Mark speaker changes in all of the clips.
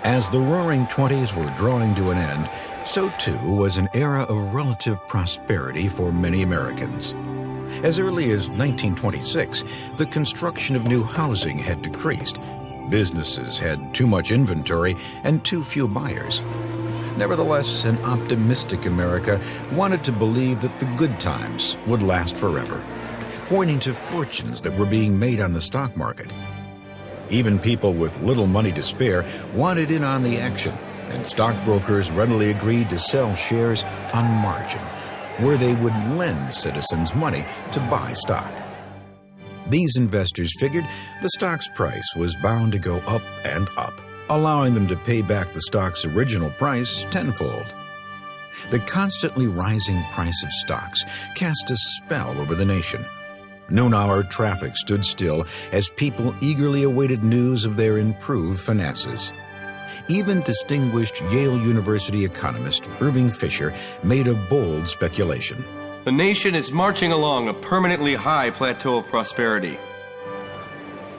Speaker 1: As the Roaring Twenties were drawing to an end, so too was an era of relative prosperity for many Americans. As early as 1926, the construction of new housing had decreased. Businesses had too much inventory and too few buyers. Nevertheless, an optimistic America wanted to believe that the good times would last forever, pointing to fortunes that were being made on the stock market. Even people with little money to spare wanted in on the action, and stockbrokers readily agreed to sell shares on margin, where they would lend citizens money to buy stock. These investors figured the stock's price was bound to go up and up, allowing them to pay back the stock's original price tenfold. The constantly rising price of stocks cast a spell over the nation. Noon-hour traffic stood still as people eagerly awaited news of their improved finances. Even distinguished Yale University economist Irving Fisher made a bold speculation.
Speaker 2: The nation is marching along a permanently high plateau of prosperity.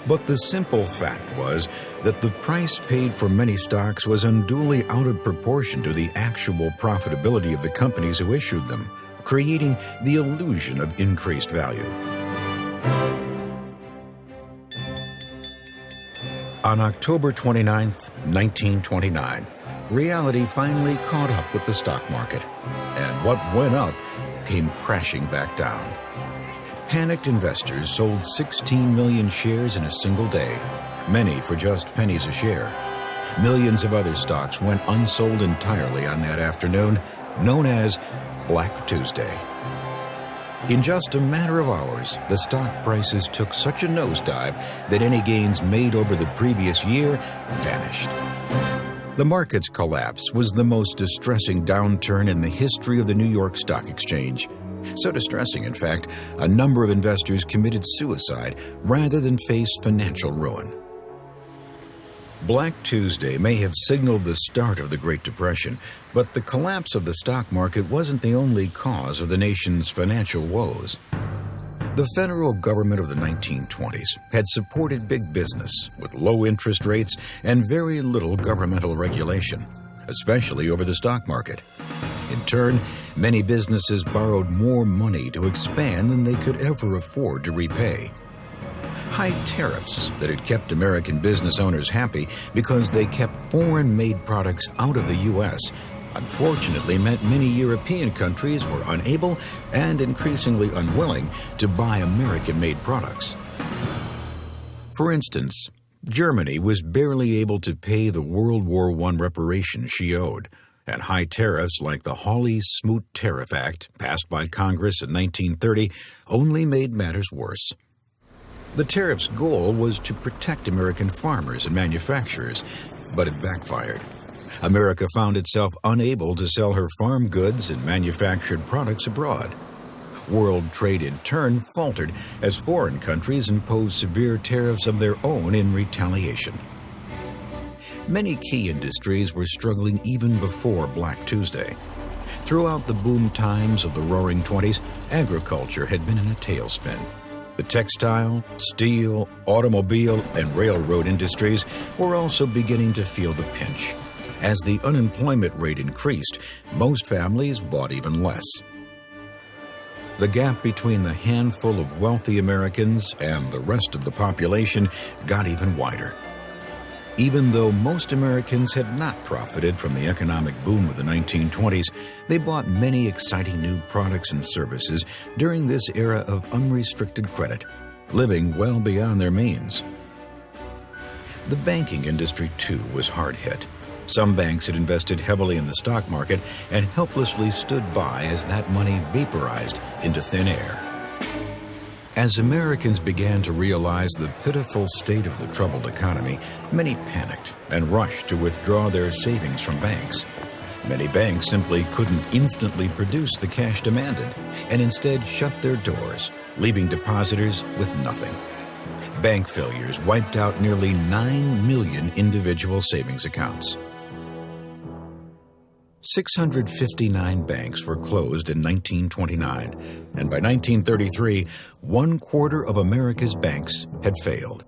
Speaker 1: But the simple fact was that the price paid for many stocks was unduly out of proportion to the actual profitability of the companies who issued them, creating the illusion of increased value. On October 29, 1929, reality finally caught up with the stock market, and what went up came crashing back down. Panicked investors sold 16 million shares in a single day, many for just pennies a share. Millions of other stocks went unsold entirely on that afternoon, known as Black Tuesday. In just a matter of hours, the stock prices took such a nosedive that any gains made over the previous year vanished. The market's collapse was the most distressing downturn in the history of the New York Stock Exchange. So distressing, in fact, a number of investors committed suicide rather than face financial ruin. Black Tuesday may have signaled the start of the Great Depression, but the collapse of the stock market wasn't the only cause of the nation's financial woes. The federal government of the 1920s had supported big business with low interest rates and very little governmental regulation, especially over the stock market. In turn, many businesses borrowed more money to expand than they could ever afford to repay. High tariffs that had kept American business owners happy because they kept foreign-made products out of the U.S. unfortunately meant many European countries were unable and increasingly unwilling to buy American-made products. For instance, Germany was barely able to pay the World War I reparations she owed, and high tariffs like the Hawley-Smoot Tariff Act, passed by Congress in 1930, only made matters worse. The tariff's goal was to protect American farmers and manufacturers, but it backfired. America found itself unable to sell her farm goods and manufactured products abroad. World trade in turn faltered as foreign countries imposed severe tariffs of their own in retaliation. Many key industries were struggling even before Black Tuesday. Throughout the boom times of the Roaring Twenties, agriculture had been in a tailspin. The textile, steel, automobile, and railroad industries were also beginning to feel the pinch. As the unemployment rate increased, most families bought even less. The gap between the handful of wealthy Americans and the rest of the population got even wider. Even though most Americans had not profited from the economic boom of the 1920s, they bought many exciting new products and services during this era of unrestricted credit, living well beyond their means. The banking industry, too, was hard hit. Some banks had invested heavily in the stock market and helplessly stood by as that money vaporized into thin air. As Americans began to realize the pitiful state of the troubled economy, many panicked and rushed to withdraw their savings from banks. Many banks simply couldn't instantly produce the cash demanded and instead shut their doors, leaving depositors with nothing. Bank failures wiped out nearly 9 million individual savings accounts. 659 banks were closed in 1929, and by 1933, 1/4 of America's banks had failed.